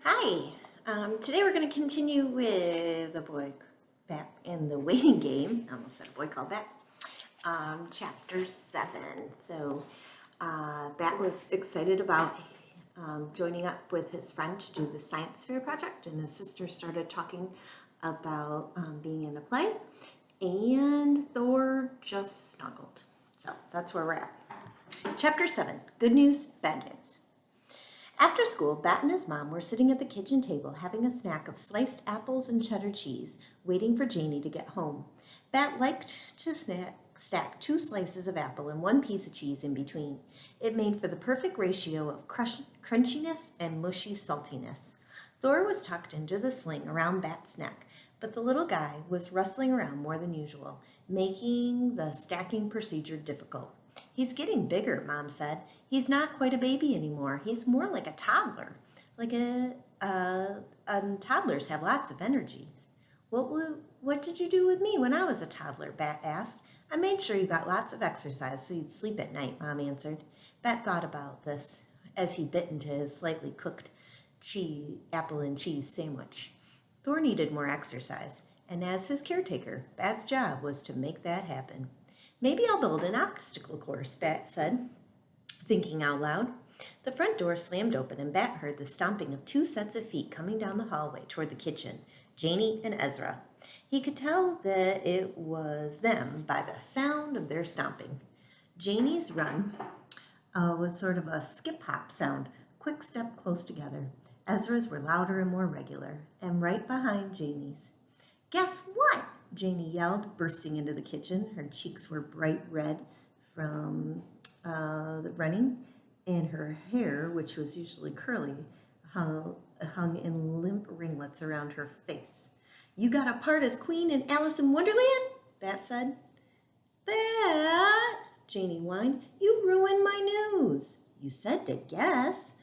Hi. Today we're going to continue with the boy Bat in the waiting game. I almost said a boy called Bat. Chapter 7. So Bat was excited about joining up with his friend to do the science fair project, and his sister started talking about being in a play, and Thor just snuggled. So that's where we're at. Chapter 7. Good news, bad news. After school, Bat and his mom were sitting at the kitchen table having a snack of sliced apples and cheddar cheese, waiting for Janie to get home. Bat liked to stack 2 slices of apple and 1 piece of cheese in between. It made for the perfect ratio of crunchiness and mushy saltiness. Thor was tucked into the sling around Bat's neck, but the little guy was rustling around more than usual, making the stacking procedure difficult. "He's getting bigger," Mom said. "He's not quite a baby anymore. He's more like a toddler. Toddlers have lots of energy." What did you do with me when I was a toddler?" Bat asked. "I made sure you got lots of exercise so you'd sleep at night," Mom answered. Bat thought about this as he bit into his slightly cooked apple and cheese sandwich. Thor needed more exercise, and as his caretaker, Bat's job was to make that happen. "Maybe I'll build an obstacle course," Bat said, thinking out loud. The front door slammed open, and Bat heard the stomping of 2 sets of feet coming down the hallway toward the kitchen, Janie and Ezra. He could tell that it was them by the sound of their stomping. Janie's run was sort of a skip-hop sound, quick step close together. Ezra's were louder and more regular, and right behind Janie's. "Guess what?" Janie yelled, bursting into the kitchen. Her cheeks were bright red from the running, and her hair, which was usually curly, hung in limp ringlets around her face. "You got a part as Queen in Alice in Wonderland?" Bat said. "Bat," Janie whined, "you ruined my news." "You said to guess,"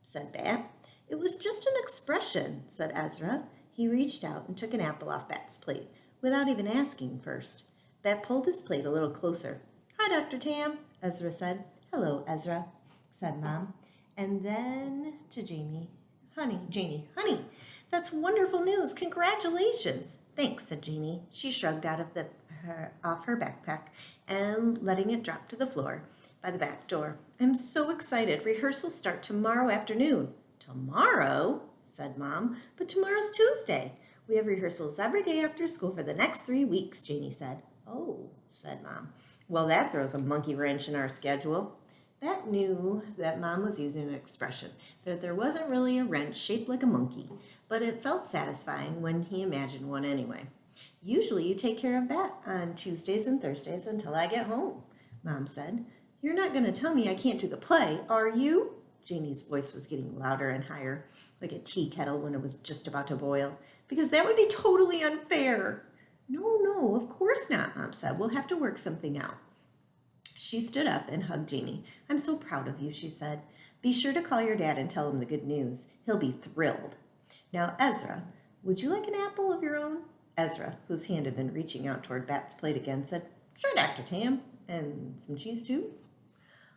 said Bat. "It was just an expression," said Ezra. He reached out and took an apple off Bat's plate, without even asking first. Bat pulled his plate a little closer. "Hi, Dr. Tam," Ezra said. "Hello, Ezra," said Mom. And then to Janie, Janie, honey, that's wonderful news. Congratulations." "Thanks," said Janie. She shrugged out of off her backpack and letting it drop to the floor by the back door. "I'm so excited. Rehearsals start tomorrow afternoon." "Tomorrow?" said Mom. "But tomorrow's Tuesday. We have rehearsals every day after school for the next 3 weeks," Janie said. "Oh," said Mom. "Well, that throws a monkey wrench in our schedule." Bat knew that Mom was using an expression, that there wasn't really a wrench shaped like a monkey, but it felt satisfying when he imagined one anyway. "Usually you take care of Bat on Tuesdays and Thursdays until I get home," Mom said. "You're not going to tell me I can't do the play, are you?" Janie's voice was getting louder and higher, like a tea kettle when it was just about to boil. "Because that would be totally unfair." No, of course not," Mom said. "We'll have to work something out." She stood up and hugged Janie. "I'm so proud of you," she said. "Be sure to call your dad and tell him the good news. He'll be thrilled. Now, Ezra, would you like an apple of your own?" Ezra, whose hand had been reaching out toward Bat's plate again, said, "Sure, Dr. Tam. And some cheese, too?"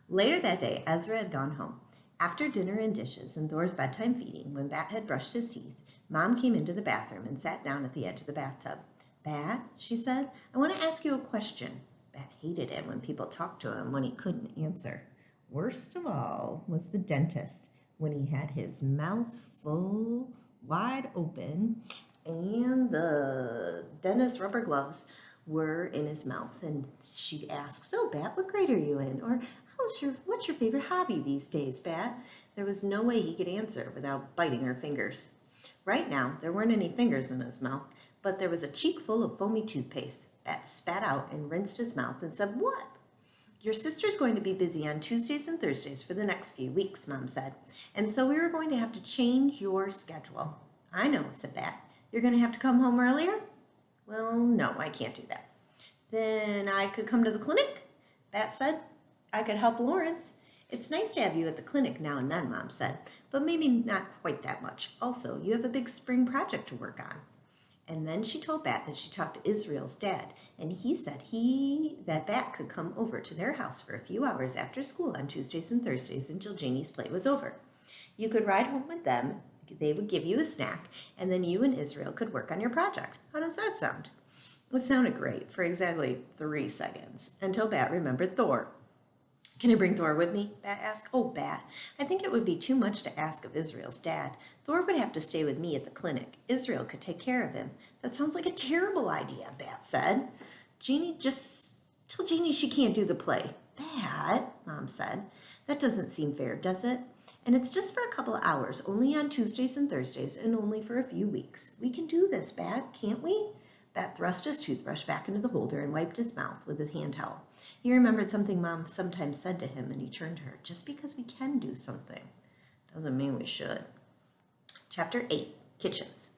Later that day, Ezra had gone home. After dinner and dishes and Thor's bedtime feeding, when Bat had brushed his teeth, Mom came into the bathroom and sat down at the edge of the bathtub. "Bat," she said, "I want to ask you a question." Bat hated it when people talked to him when he couldn't answer. Worst of all was the dentist, when he had his mouth full, wide open, and the dentist's rubber gloves were in his mouth. And she'd ask, "So, Bat, what grade are you in?" Or, what's your favorite hobby these days, Bat?" There was no way he could answer without biting her fingers. Right now, there weren't any fingers in his mouth, but there was a cheek full of foamy toothpaste. Bat spat out and rinsed his mouth and said, "What?" "Your sister's going to be busy on Tuesdays and Thursdays for the next few weeks," Mom said. "And so we were going to have to change your schedule." "I know," said Bat. "You're going to have to come home earlier?" "Well, no, I can't do that." "Then I could come to the clinic?" Bat said. "I could help Lawrence." "It's nice to have you at the clinic now and then," Mom said, "but maybe not quite that much. Also, you have a big spring project to work on." And then she told Bat that she talked to Israel's dad, and he said that Bat could come over to their house for a few hours after school on Tuesdays and Thursdays until Janie's play was over. You could ride home with them, they would give you a snack, and then you and Israel could work on your project. How does that sound? It sounded great for exactly 3 seconds, until Bat remembered Thor. Can I bring Thor with me? Bat asked. Oh, Bat, I think it would be too much to ask of Israel's dad. Thor would have to stay with me at the clinic. Israel could take care of him. That sounds like a terrible idea, Bat said. Jeannie, just tell Jeannie she can't do the play. Bat, Mom said. That doesn't seem fair, does it? And it's just for a couple of hours, only on Tuesdays and Thursdays, and only for a few weeks. We can do this, Bat, can't we? Bat thrust his toothbrush back into the holder and wiped his mouth with his hand towel. He remembered something Mom sometimes said to him, and he turned to her. Just because we can do something doesn't mean we should. Chapter 8, Kitchens.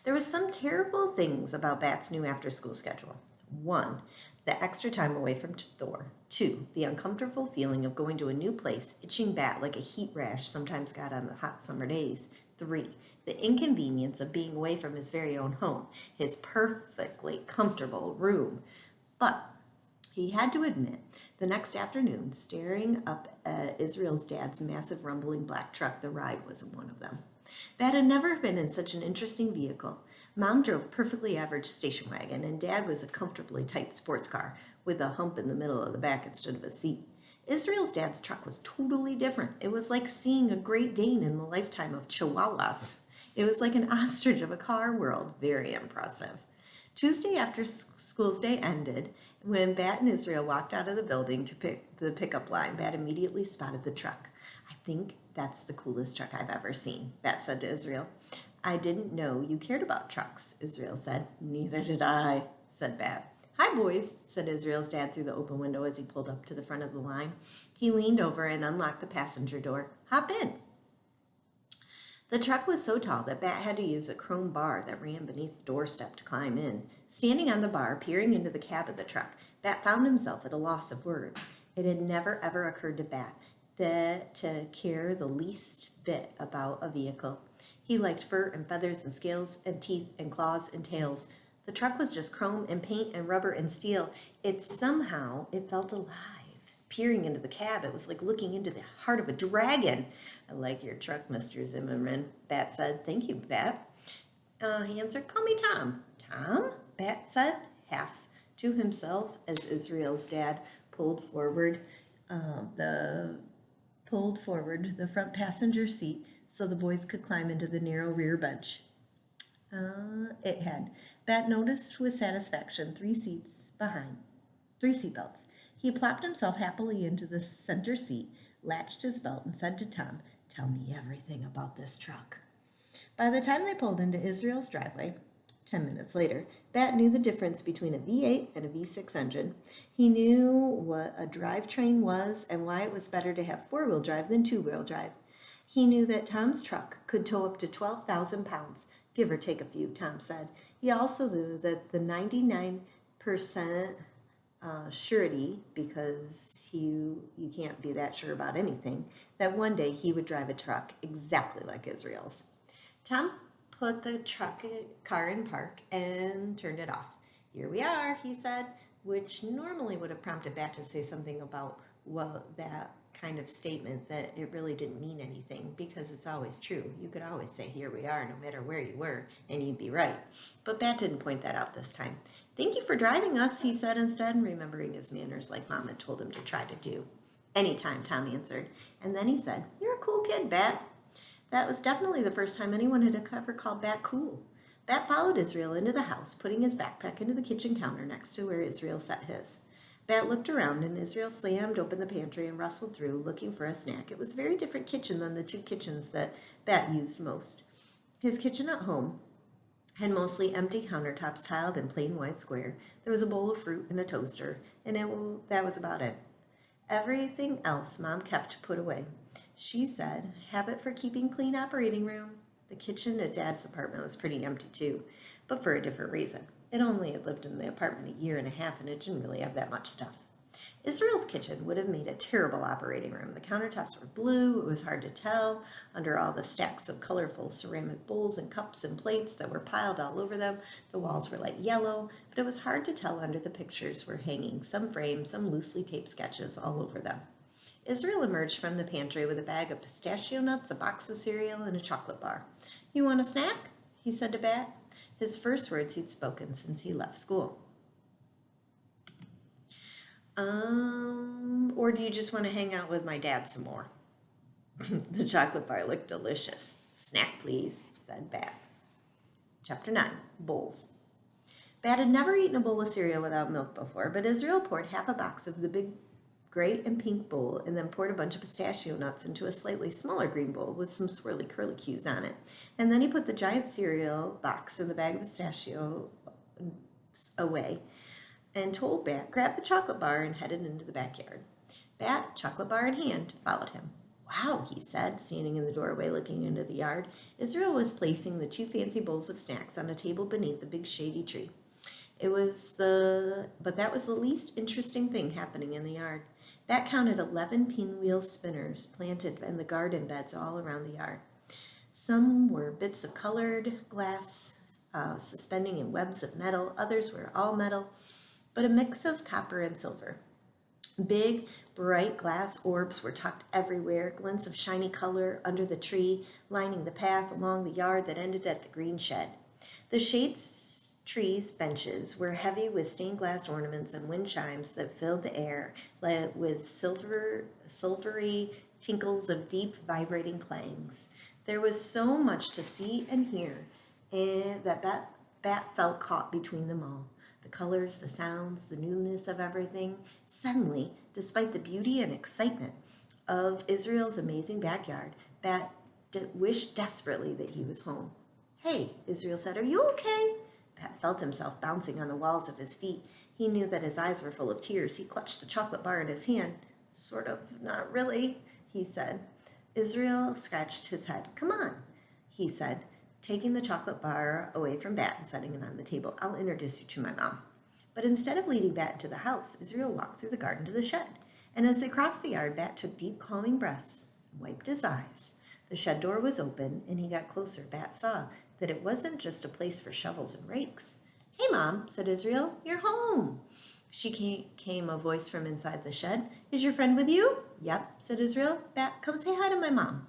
There was some terrible things about Bat's new after-school schedule. 1, the extra time away from Thor. 2, the uncomfortable feeling of going to a new place, itching Bat like a heat rash sometimes got on the hot summer days. 3, the inconvenience of being away from his very own home, his perfectly comfortable room. But he had to admit, the next afternoon, staring up at Israel's dad's massive rumbling black truck, the ride wasn't one of them. Bat had never been in such an interesting vehicle. Mom drove a perfectly average station wagon, and Dad was a comfortably tight sports car with a hump in the middle of the back instead of a seat. Israel's dad's truck was totally different. It was like seeing a Great Dane in the lifetime of Chihuahuas. It was like an ostrich of a car world. Very impressive. Tuesday after school's day ended, when Bat and Israel walked out of the building to pick the pickup line, Bat immediately spotted the truck. I think that's the coolest truck I've ever seen, Bat said to Israel. I didn't know you cared about trucks, Israel said. Neither did I, said Bat. Hi, boys, said Israel's dad through the open window as he pulled up to the front of the line. He leaned over and unlocked the passenger door. Hop in. The truck was so tall that Bat had to use a chrome bar that ran beneath the doorstep to climb in. Standing on the bar, peering into the cab of the truck, Bat found himself at a loss of words. It had never, ever occurred to Bat to care the least bit about a vehicle. He liked fur and feathers and scales and teeth and claws and tails. The truck was just chrome and paint and rubber and steel. It felt alive. Peering into the cab, it was like looking into the heart of a dragon. I like your truck, Mr. Zimmerman, Bat said. Thank you, Bat. He answered, call me Tom. Tom? Bat said, half to himself as Israel's dad pulled forward the front passenger seat so the boys could climb into the narrow rear bench. It had. Bat noticed with satisfaction 3 seatbelts. He plopped himself happily into the center seat, latched his belt, and said to Tom, tell me everything about this truck. By the time they pulled into Israel's driveway, 10 minutes later, Bat knew the difference between a V8 and a V6 engine. He knew what a drivetrain was and why it was better to have 4-wheel drive than 2-wheel drive. He knew that Tom's truck could tow up to 12,000 pounds, give or take a few, Tom said. He also knew that the 99% surety, because you can't be that sure about anything, that one day he would drive a truck exactly like Israel's. Tom put the car in park and turned it off. Here we are, he said, which normally would have prompted Bat to say something about, well, that kind of statement that it really didn't mean anything, because it's always true. You could always say, here we are, no matter where you were, and you'd be right. But Bat didn't point that out this time. Thank you for driving us, he said instead, remembering his manners like Mom had told him to try to do. Anytime, Tom answered. And then he said, you're a cool kid, Bat. That was definitely the first time anyone had ever called Bat cool. Bat followed Israel into the house, putting his backpack into the kitchen counter next to where Israel set his. Bat looked around, and Israel slammed open the pantry and rustled through, looking for a snack. It was a very different kitchen than the 2 kitchens that Bat used most. His kitchen at home had mostly empty countertops tiled in plain white square. There was a bowl of fruit and a toaster, and that was about it. Everything else Mom kept put away. She said, habit for keeping clean operating room. The kitchen at Dad's apartment was pretty empty too, but for a different reason. It only had lived in the apartment a year and a half, and it didn't really have that much stuff. Israel's kitchen would have made a terrible operating room. The countertops were blue. It was hard to tell under all the stacks of colorful ceramic bowls and cups and plates that were piled all over them. The walls were light yellow, but it was hard to tell under the pictures were hanging, some framed, some loosely taped sketches all over them. Israel emerged from the pantry with a bag of pistachio nuts, a box of cereal, and a chocolate bar. "You want a snack?" he said to Bat. His first words he'd spoken since he left school. Or do you just want to hang out with my dad some more?" The chocolate bar looked delicious. "Snack, please," said Bat. Chapter 9, Bowls. Bat had never eaten a bowl of cereal without milk before, but Israel poured half a box of the big gray and pink bowl and then poured a bunch of pistachio nuts into a slightly smaller green bowl with some swirly curlicues on it. And then he put the giant cereal box in the bag of pistachio away and told Bat, "Grab the chocolate bar," and headed into the backyard. Bat, chocolate bar in hand, followed him. "Wow," he said, standing in the doorway looking into the yard. Israel was placing the 2 fancy bowls of snacks on a table beneath the big shady tree. But that was the least interesting thing happening in the yard. Bat counted 11 pinwheel spinners planted in the garden beds all around the yard. Some were bits of colored glass suspending in webs of metal. Others were all metal, but a mix of copper and silver. Big, bright glass orbs were tucked everywhere, glints of shiny color under the tree, lining the path along the yard that ended at the green shed. The trees' benches were heavy with stained glass ornaments and wind chimes that filled the air with silvery tinkles of deep, vibrating clangs. There was so much to see and hear, and that Bat felt caught between them all. The colors, the sounds, the newness of everything. Suddenly, despite the beauty and excitement of Israel's amazing backyard, Bat wished desperately that he was home. "Hey," Israel said, "are you okay?" Bat felt himself bouncing on the walls of his feet. He knew that his eyes were full of tears. He clutched the chocolate bar in his hand. "Sort of, not really," he said. Israel scratched his head. "Come on," he said, taking the chocolate bar away from Bat and setting it on the table. "I'll introduce you to my mom." But instead of leading Bat into the house, Israel walked through the garden to the shed. And as they crossed the yard, Bat took deep, calming breaths and wiped his eyes. The shed door was open, and he got closer. Bat saw that it wasn't just a place for shovels and rakes. "Hey, Mom," said Israel. "You're home." Came a voice from inside the shed. "Is your friend with you?" "Yep," said Israel. "Bat, come say hi to my mom."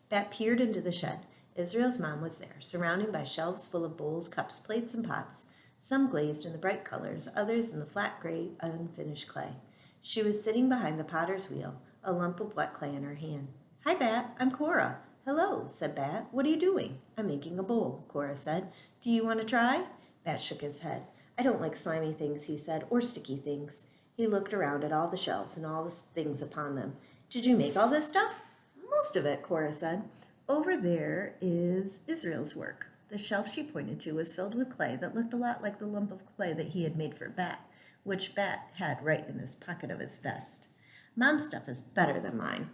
Bat peered into the shed. Israel's mom was there, surrounded by shelves full of bowls, cups, plates, and pots, some glazed in the bright colors, others in the flat gray, unfinished clay. She was sitting behind the potter's wheel, a lump of wet clay in her hand. "Hi, Bat, I'm Cora." "Hello," said Bat. "What are you doing?" "I'm making a bowl," Cora said. "Do you want to try?" Bat shook his head. "I don't like slimy things," he said, "or sticky things." He looked around at all the shelves and all the things upon them. "Did you make all this stuff?" "Most of it," Cora said. "Over there is Israel's work." The shelf she pointed to was filled with clay that looked a lot like the lump of clay that he had made for Bat, which Bat had right in his pocket of his vest. "Mom's stuff is better than mine,"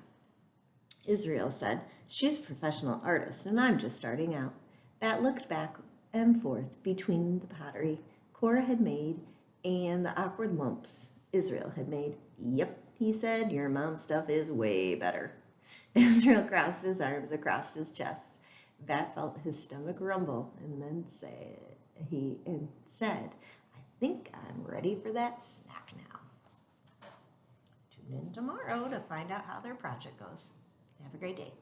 Israel said. "She's a professional artist, and I'm just starting out." Bat looked back and forth between the pottery Cora had made and the awkward lumps Israel had made. "Yep," he said, "your mom's stuff is way better." Israel crossed his arms across his chest. Bat felt his stomach rumble and then said, "I think I'm ready for that snack now." Tune in tomorrow to find out how their project goes. Have a great day.